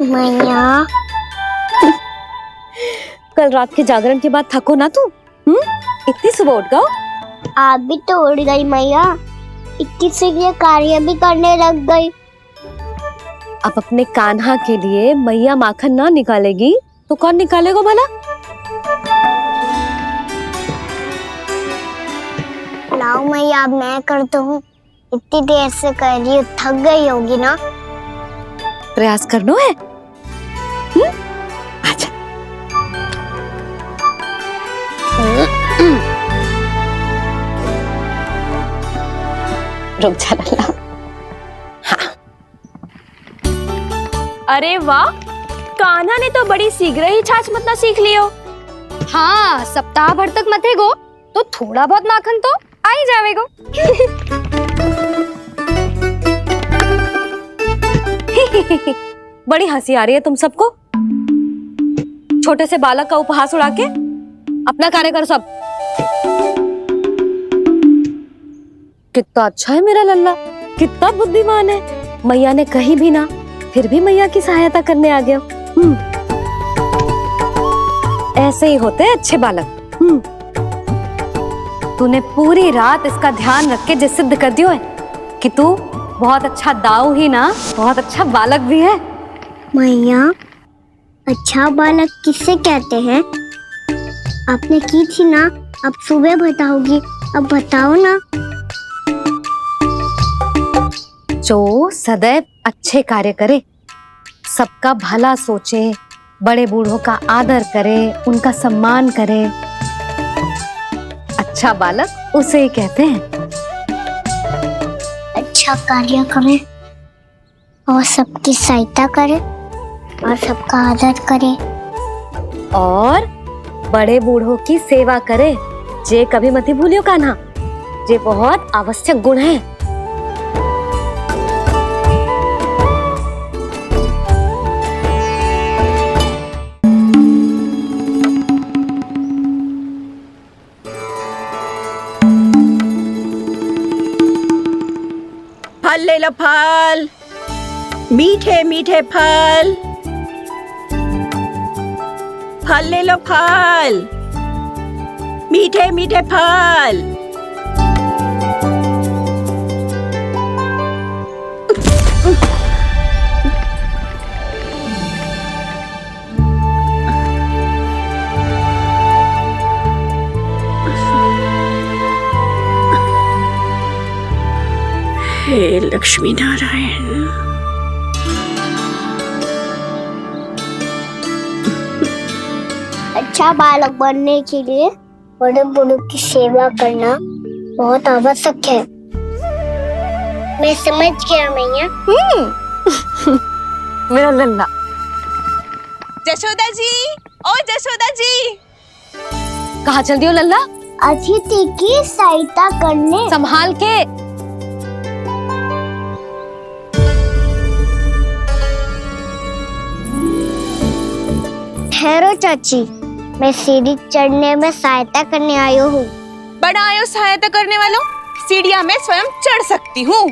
मैया कल रात के जागरण के बाद थको ना तू? इतनी सुबह उठ गओ? आप भी तो उड़ गई मैया, इतनी से लिए कार्य भी करने लग गई। अब अपने कान्हा के लिए मैया माखन ना निकालेगी तो कौन निकालेगा भला? लाओ मैया, अब मैं करता हूँ। इतनी देर से कर रही हूँ, थक गई होगी ना। प्रयास करना है। आजा। रुक जा लल्ला। हाँ। अरे वाह, कान्हा ने तो बड़ी शीघ्र ही छाछ मतना सीख लियो। हाँ, सप्ताह भर तक मते गो तो थोड़ा बहुत माखन तो आ ही जावेगो। बड़ी हंसी आ रही है तुम सबको। छोटे से बालक का उपहास उड़ा के अपना कार्य करो सब। कितना अच्छा है मेरा लल्ला, कितना बुद्धिमान है। मैया ने कही भी ना, फिर भी मैया की सहायता करने आ गया। ऐसे ही होते हैं अच्छे बालक। तूने पूरी रात इसका ध्यान रख के जो सिद्ध कर दियो है कि तू बहुत अच्छा दाऊ ही ना, बहुत अच्छा बालक भी है। मैया, अच्छा बालक किससे कहते हैं? आपने की थी ना, अब सुबह बताओगी, अब बताओ ना। जो सदैव अच्छे कार्य करे, सबका भला सोचे, बड़े बूढ़ों का आदर करे, उनका सम्मान करे, अच्छा बालक उसे ही कहते हैं। अच्छा कार्य करे और सबकी सहायता करे और सबका आदर करे और बड़े बूढ़ों की सेवा करे। जे कभी मत भूलियो कान्हा, जे बहुत आवश्यक गुण है। फल ले लो, फल, मीठे मीठे फल। फल ले लो, फल, मीठे मीठे फल। हे लक्ष्मी नारायण। अच्छा बालक बनने के लिए बड़े बूढ़ों की सेवा करना बहुत आवश्यक है। मैं समझ गया मैया। मेरा लल्ला। जशोदा जी, ओ जशोदा जी। कहाँ चल दियो लल्ला? अतिथि की सहायता करने। संभाल के। ठहरो चाची, मैं सीढ़ी चढ़ने में सहायता करने आई हूँ। बड़ा आयो सहायता करने वालों, सीढ़ियां मैं स्वयं चढ़ सकती हूँ।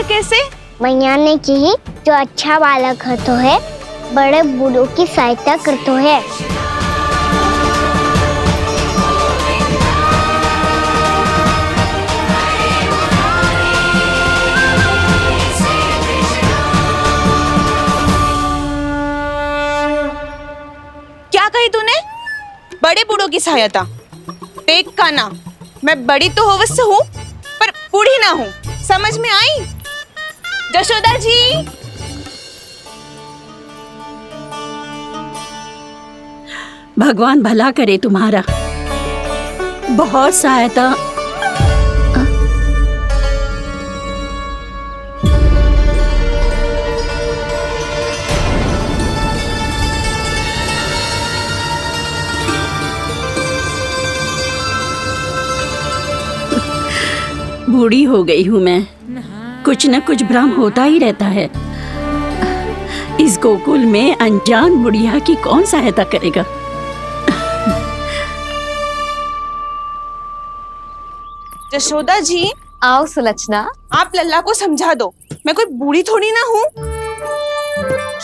कैसे? मैया ने कही जो अच्छा बालक होतो है बड़े बूढ़ों की सहायता करतो है। बूढ़ों की सहायता। टेक का ना, मैं बड़ी तो अवश्य हूँ पर बूढ़ी ना हूँ, समझ में आई? जशोदा जी। भगवान भला करे तुम्हारा। बहुत सहायता। बूढ़ी हो गई हूँ मैं, कुछ न कुछ भ्रम होता ही रहता है। इस गोकुल में अनजान बुढ़िया की कौन सहायता करेगा? जशोदा जी, आओ सुलक्षणा। आप लल्ला को समझा दो, मैं कोई बूढ़ी थोड़ी ना हूँ।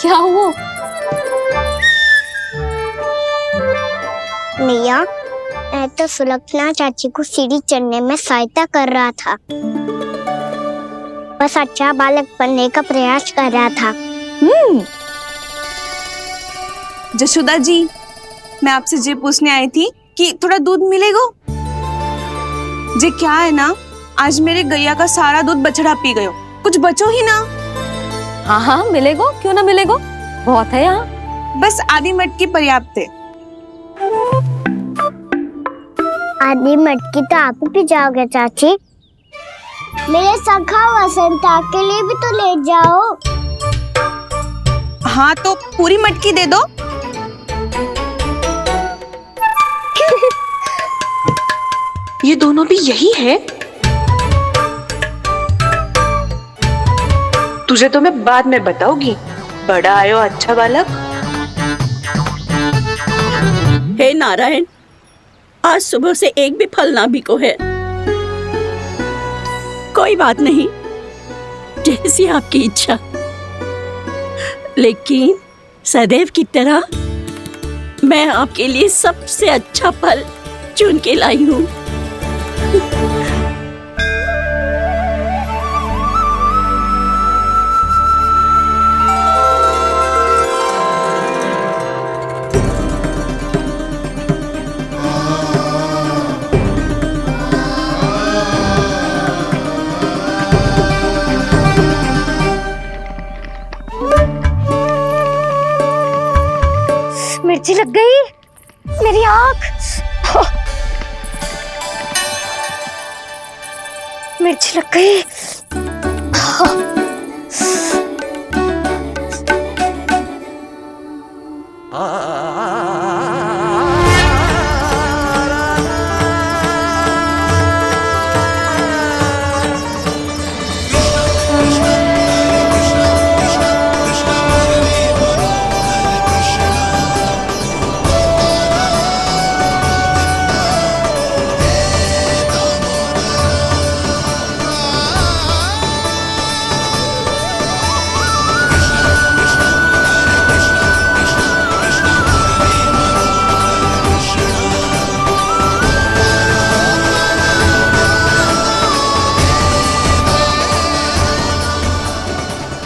क्या हुआ? मैया, मैं तो सुलक्षणा चाची को सीढ़ी चढ़ने में सहायता कर रहा था, बस अच्छा बालक बनने का प्रयास कर रहा था। जशोदा जी, मैं आपसे ये पूछने आई थी कि थोड़ा दूध मिलेगा? जे क्या है ना, आज मेरे गैया का सारा दूध बछड़ा पी गयो, कुछ बचो ही ना। हाँ हाँ मिलेगो, क्यों ना मिलेगो, बहुत है यहाँ। बस आधी मटकी पर्याप्त है। आधी मटकी तो आप ही पी जाओगे चाची, मेरे सखा वसंता के लिए भी तो ले जाओ। हाँ तो पूरी मटकी दे दो। ये दोनों भी यही है? तुझे तो मैं बाद में बताऊंगी, बड़ा आयो अच्छा बालक। हे नारायण, आज सुबह से एक भी फल ना बिको है। कोई बात नहीं, जैसी आपकी इच्छा, लेकिन सदैव की तरह मैं आपके लिए सबसे अच्छा फल चुन के लाई हूँ। मिर्ची लग गई मेरी आँख। मिर्ची लग गई।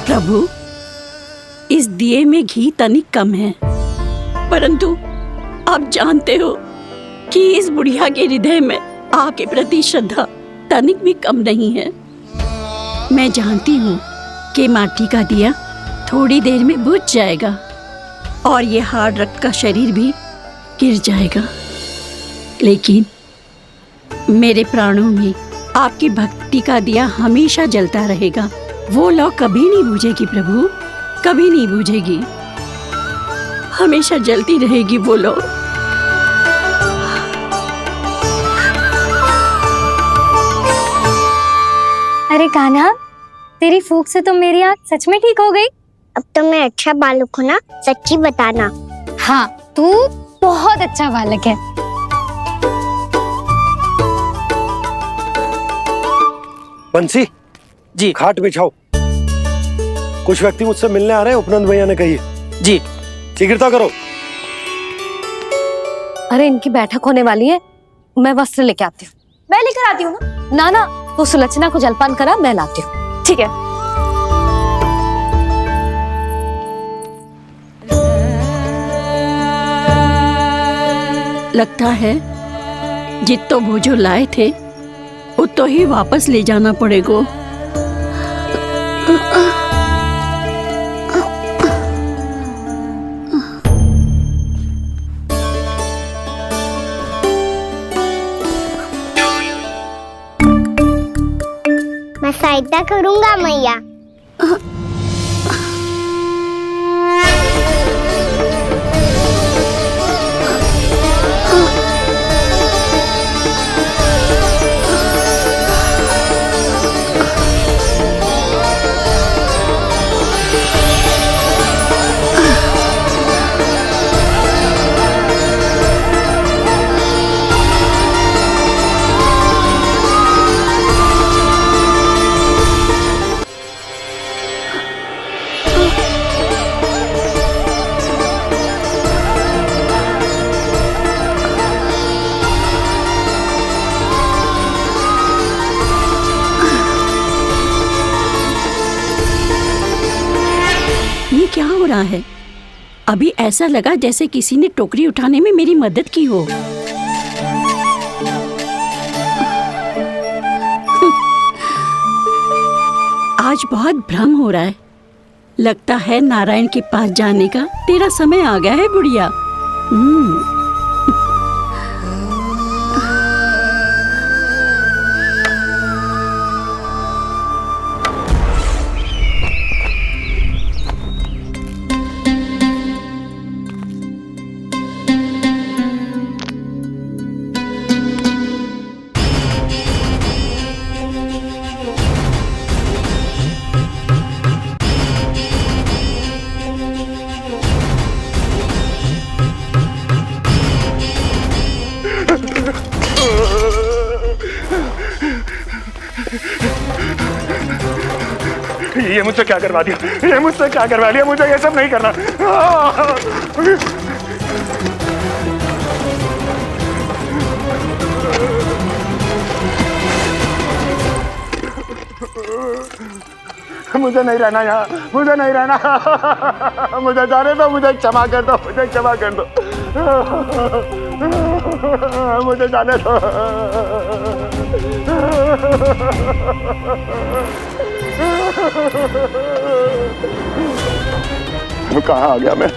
प्रभु, इस दिए में घी तनिक कम है, परंतु आप जानते हो कि इस बुढ़िया के हृदय में आपके प्रति श्रद्धा तनिक भी कम नहीं है। मैं जानती हूँ कि माटी का दिया थोड़ी देर में बुझ जाएगा और ये हार्ड रक्त का शरीर भी गिर जाएगा, लेकिन मेरे प्राणों में आपकी भक्ति का दिया हमेशा जलता रहेगा। वो लौ कभी नहीं बुझेगी प्रभु, कभी नहीं बुझेगी, हमेशा जलती रहेगी वो लौ। अरे कान्हा, तेरी फूंक से तो मेरी आँख सच में ठीक हो गई। अब तो मैं अच्छा बालक हूँ ना, सच्ची बताना। हाँ, तू बहुत अच्छा बालक है। बंसी जी खाट बिछाओ, कुछ व्यक्ति मुझसे मिलने आ रहे हैं, उपनंद भैया ने कही। जी शीघ्रता करो। अरे इनकी बैठक होने वाली है, मैं वस्त्र लेके आती हूँ। मैं लेकर आती हूँ ना। ना तो सुलक्षणा को जलपान करा, मैं लाती हूँ। ठीक है। लगता है जितो वो जो लाए थे उतो ही वापस ले जाना पड़ेगा। मैं सहायता करूंगा मैया। ये क्या हो रहा है? अभी ऐसा लगा जैसे किसी ने टोकरी उठाने में मेरी मदद की हो। आज बहुत भ्रम हो रहा है। लगता है नारायण के पास जाने का तेरा समय आ गया है बुढ़िया। ये मुझसे क्या करवा दिया? ये मुझसे क्या करवा लिया? मुझे ये सब नहीं करना। मुझे नहीं रहना यहाँ, मुझे नहीं रहना। मुझे जाने दो, मुझे क्षमा कर दो, मुझे क्षमा कर दो, मुझे जाने दो। कहाँ आ गया मैं?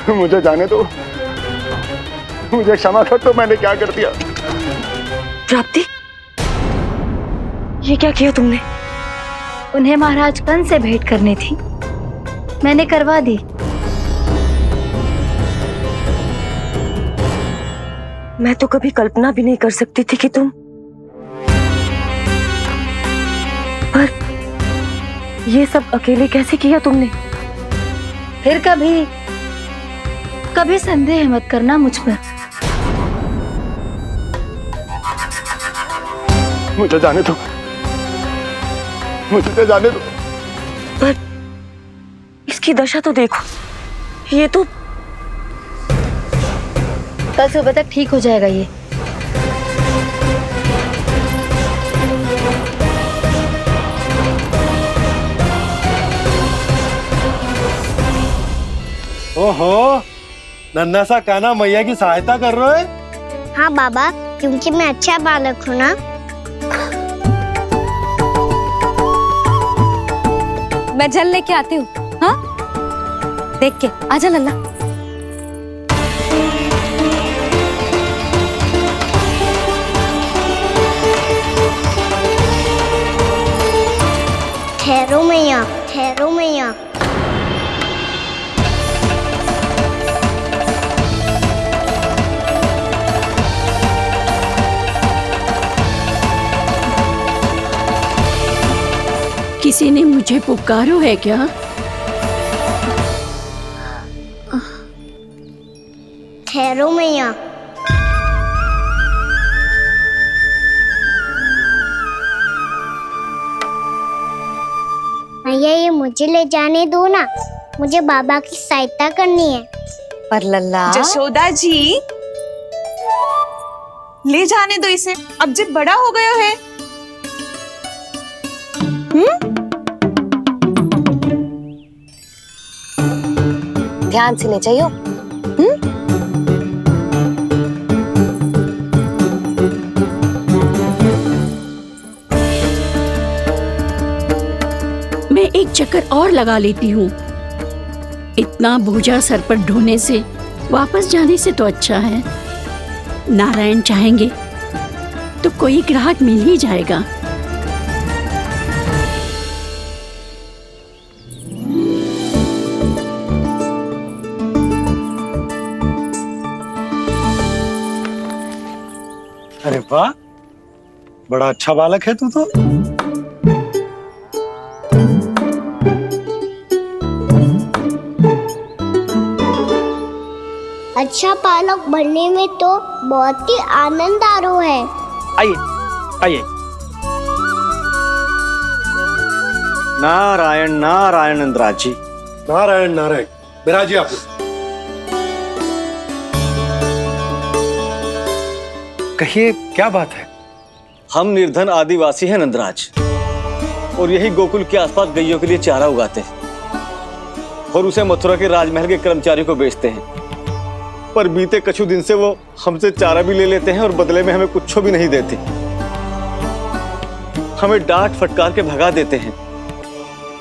मुझे जाने दो, मुझे क्षमा कर दो। मैंने क्या कर दिया? प्राप्ति, ये क्या किया तुमने? उन्हें महाराज कंस से भेंट करनी थी, मैंने करवा दी। मैं तो कभी कल्पना भी नहीं कर सकती थी कि तुम, पर ये सब अकेले कैसे किया तुमने? फिर कभी कभी संदेह मत करना मुझ पर। मुझे जाने दो, मुझे जाने दो। पर इसकी दशा तो देखो, ये तो कल सुबह तक ठीक हो जाएगा ये। ओहो, नन्हा सा कान्हा मैया की सहायता कर रहे हो? हाँ बाबा, क्योंकि मैं अच्छा बालक हूँ ना। मैं जल लेके आती हूँ। हाँ, देख के आजा लल्ला। ठहरो मैया, ठहरो मैया। किसी ने मुझे पुकारो है क्या? ठहरो मैया। मैया, ये मुझे ले जाने दो ना, मुझे बाबा की सहायता करनी है। पर लल्ला, जशोदा जी, ले जाने दो इसे, अब जब बड़ा हो गया है। ध्यान से ले जाइयो। एक चक्कर और लगा लेती हूँ। इतना बोझा सर पर ढोने से वापस जाने से तो अच्छा है नारायण चाहेंगे तो कोई ग्राहक मिल ही जाएगा। अरे वाह, बड़ा अच्छा बालक है तू तो। अच्छा बालक बनने में तो बहुत ही आनंद आ रहा है। आइए आइए। नारायण नारायण नंदराज जी। नारायण नारायण। बिराजिए आप। कहिए क्या बात है? हम निर्धन आदिवासी हैं नंदराज, और यही गोकुल के आसपास गैयों के लिए चारा उगाते हैं और उसे मथुरा के राजमहल के कर्मचारियों को बेचते हैं। पर बीते कुछ दिन से वो हमसे चारा भी ले लेते हैं और बदले में हमें कुछ भी नहीं देते। हमें डांट फटकार के भगा देते हैं।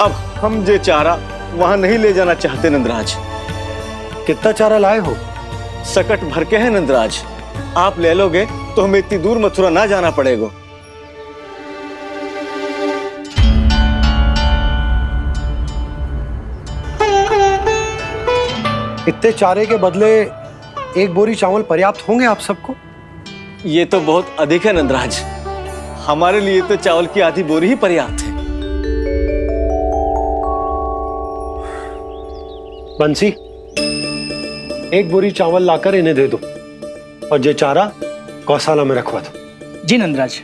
अब हम ये चारा वहां नहीं ले जाना चाहते नंदराज। कितना चारा लाए हो? सकट भर के हैं नंदराज। आप ले लोगे तो हमें इतनी दूर मथुरा ना जाना पड़ेगा। इतने चारे के बदले एक बोरी चावल पर्याप्त होंगे आप सबको? ये तो बहुत अधिक है नंदराज। हमारे लिए तो चावल की आधी बोरी ही पर्याप्त है। बंसी, एक बोरी चावल लाकर इन्हें दे दो और ये चारा गौशाला में रखवा दो। जी नंदराज।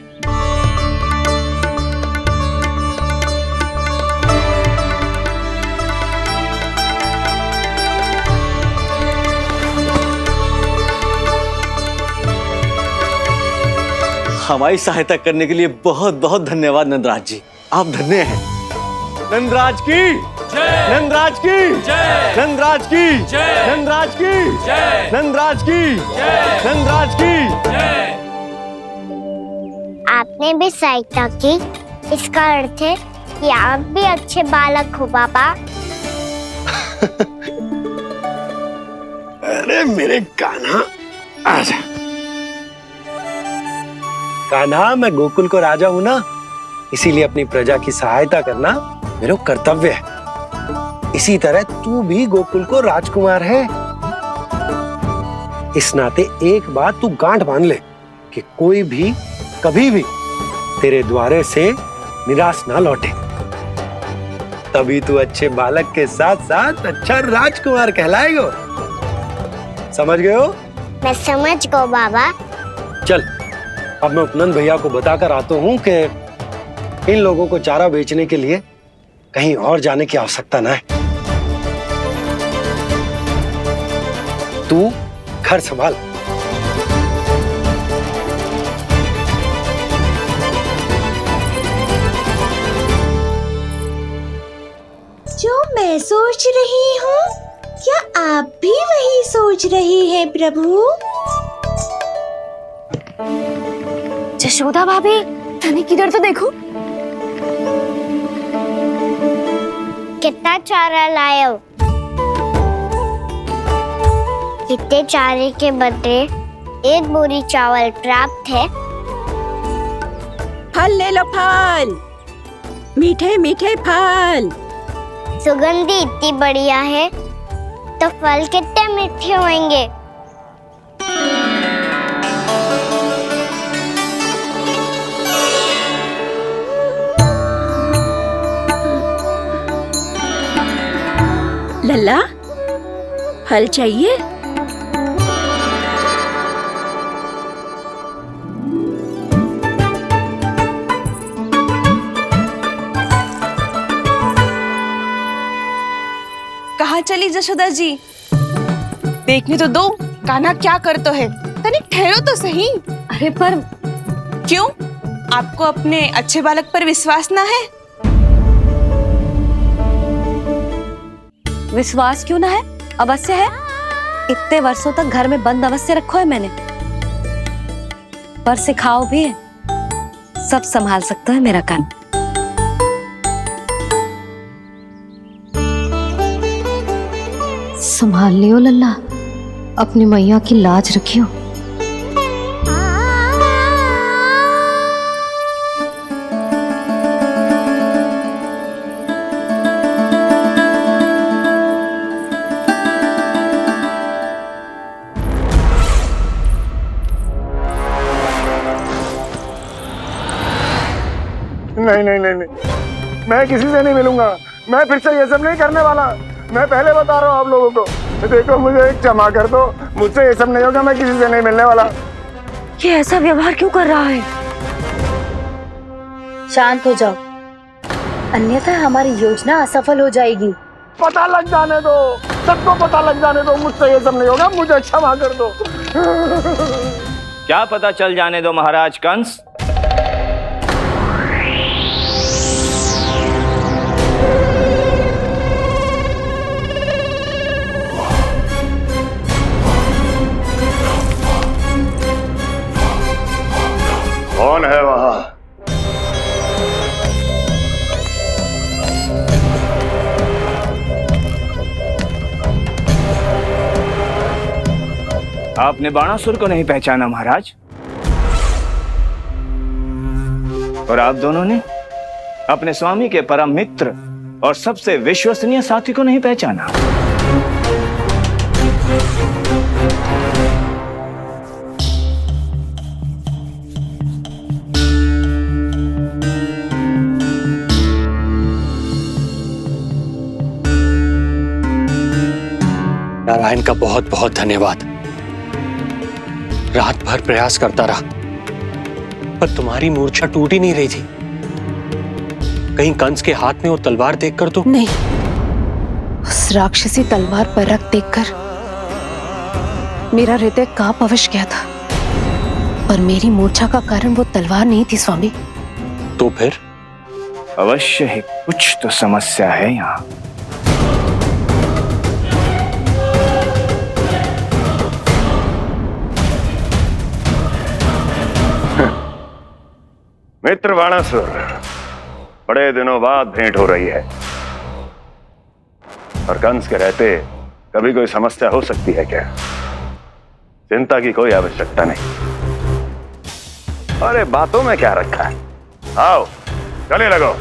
हमारी सहायता करने के लिए बहुत बहुत धन्यवाद नंदराज जी। आप धन्य हैं। नंदराज की जय, नंदराज की जय, नंदराज की जय, नंदराज की जय, नंदराज की जय, नंदराज की जय। आपने भी सहायता की, इसका अर्थ है कि आप भी अच्छे बालक हो बाबा। अरे मेरे कान्हा, आजा। कान्हा, मैं गोकुल को राजा हूं ना, इसीलिए अपनी प्रजा की सहायता करना मेरा कर्तव्य है। इसी तरह तू भी गोकुल को राजकुमार है। इस नाते एक बात तू गांठ बांध ले कि कोई भी कभी भी तेरे द्वारे से निराश ना लौटे। तभी तू अच्छे बालक के साथ साथ अच्छा राजकुमार कहलाएगा। समझ गए हो? मैं समझ गया बाबा। चल, अब मैं उपनंद भैया को बताकर आता हूँ कि इन लोगों को चारा बेचने के लिए कहीं और जाने की आवश्यकता ना है। तू घर संभाल। जो मैं सोच रही हूँ, क्या आप भी वही सोच रही हैं प्रभु? यशोदा भाभी, तनिक इधर तो देखो। कितना चारा लाए हो? इतने चारे के बदले एक बोरी चावल प्राप्त है। फल ले लो, फल, मीठे मीठे फल। सुगंधी इतनी बढ़िया है तो फल कितने मीठे होंगे। लल्ला, फल चाहिए? कहाँ चली जशोदा जी? देखने तो दो कान्हा क्या करता है। तनिक ठहरो तो सही। अरे पर क्यों? आपको अपने अच्छे बालक पर विश्वास ना है? विश्वास क्यों ना है? अवश्य है। इतने वर्षों तक घर में बंद अवश्य रखो है मैंने, पर सिखाओ भी है। सब संभाल सकता है मेरा कान। संभाल लियो लल्ला, अपनी मैया की लाज रखियो। नहीं नहीं नहीं नहीं, मैं किसी से नहीं मिलूंगा। मैं फिर से ये सब नहीं करने वाला। मैं पहले बता रहा हूँ आप लोगों को। देखो मुझे एक क्षमा कर दो, मुझसे ये सब नहीं होगा। मैं किसी से नहीं मिलने वाला। ये ऐसा व्यवहार क्यों कर रहा है? शांत हो जाओ, अन्यथा हमारी योजना असफल हो जाएगी। पता लग जाने दो, सबको पता लग जाने दो, मुझसे ये सब नहीं होगा। मुझे क्षमा कर दो। क्या पता चल जाने दो महाराज कंस? कौन है वहां? आपने बाणासुर को नहीं पहचाना महाराज, और आप दोनों ने अपने स्वामी के परम मित्र और सबसे विश्वसनीय साथी को नहीं पहचाना। नारायण का बहुत बहुत धन्यवाद। रात भर प्रयास करता रहा, पर तुम्हारी मूर्छा टूट ही नहीं रही थी। कहीं कंस के हाथ में वो तलवार देखकर तो नहीं, उस राक्षसी तलवार पर रख देखकर मेरा हृदय कांप अवश्य गया था, पर मेरी मूर्छा का कारण वो तलवार नहीं थी स्वामी। तो फिर? अवश्य ही कुछ तो समस्या है यहाँ। मित्र बाणासुर, बड़े दिनों बाद भेंट हो रही है, और कंस के रहते कभी कोई समस्या हो सकती है क्या? चिंता की कोई आवश्यकता नहीं। अरे बातों में क्या रखा है, आओ गले लगो।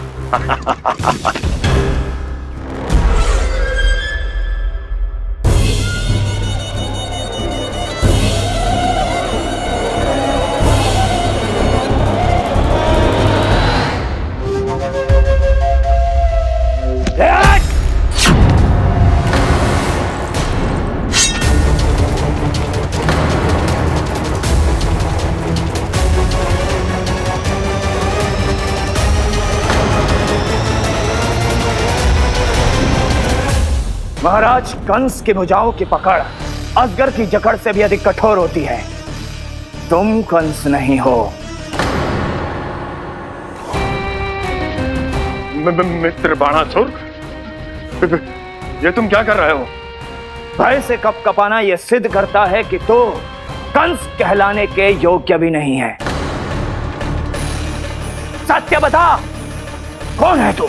महाराज कंस की भुजाओं की पकड़ अजगर की जकड़ से भी अधिक कठोर होती है। तुम कंस नहीं हो। मित्र बाणासुर, ये तुम क्या कर रहे हो? भय से कपकपाना यह सिद्ध करता है कि तो कंस कहलाने के योग्य भी नहीं है। सत्य बता, कौन है तू?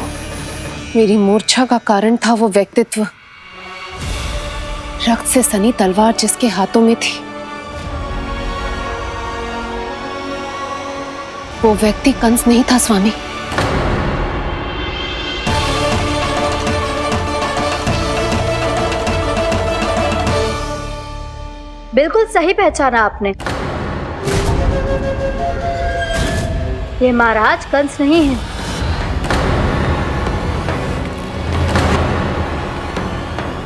मेरी मूर्छा का कारण था वो व्यक्तित्व, रक्त से सनी तलवार जिसके हाथों में थी। वो व्यक्ति कंस नहीं था स्वामी। बिल्कुल सही पहचाना आपने। ये महाराज कंस नहीं है।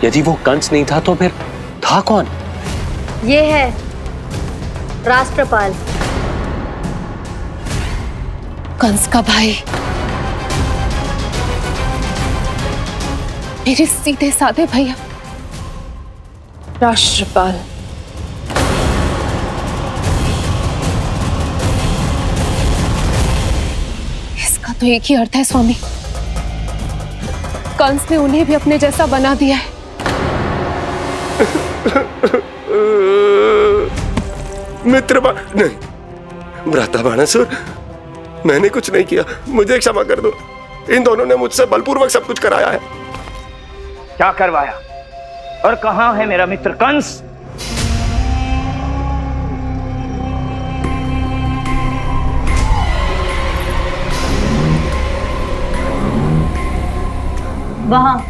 यदि वो कंस नहीं था तो फिर था कौन? ये है राष्ट्रपाल, कंस का भाई, मेरे सीधे साधे भैया राष्ट्रपाल। इसका तो एक ही अर्थ है स्वामी, कंस ने उन्हें भी अपने जैसा बना दिया है। मित्र नहीं, भ्राता बाणासुर, मैंने कुछ नहीं किया, मुझे क्षमा कर दो। इन दोनों ने मुझसे बलपूर्वक सब कुछ कराया है। क्या करवाया? और कहाँ है मेरा मित्र कंस? वहां।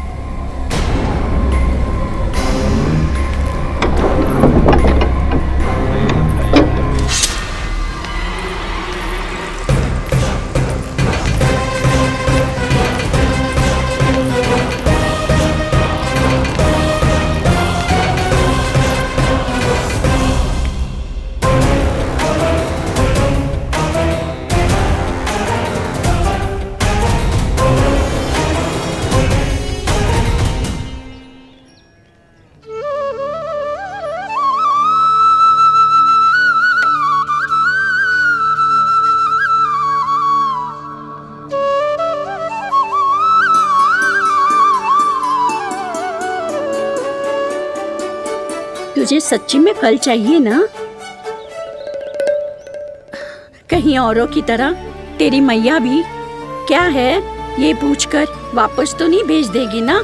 तुझे सच्ची में फल चाहिए ना? कहीं औरों की तरह तेरी मैया भी क्या है ये पूछकर वापस तो नहीं भेज देगी ना?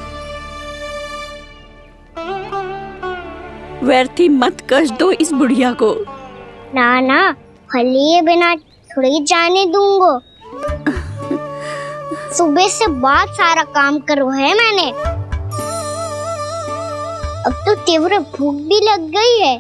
व्यर्थ ही मत कष्ट दो इस बुढ़िया को। ना ना, फल लिए बिना थोड़ी जाने दूंगो। सुबह से बहुत सारा काम करो है मैंने। अब तो तीव्र भूख भी लग गई है।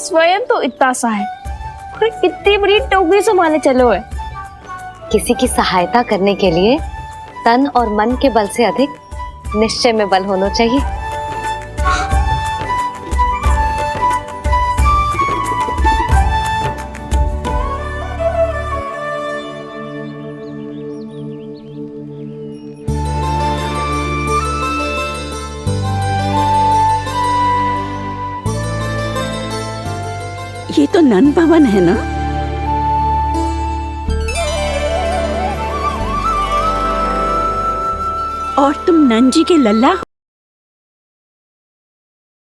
स्वयं तो इतना सा है, फिर इतनी बड़ी टोकरी संभाले चलो है। किसी की सहायता करने के लिए तन और मन के बल से अधिक निश्चय में बल होना चाहिए। ये तो नन भवन है ना? और तुम नन जी के लल्ला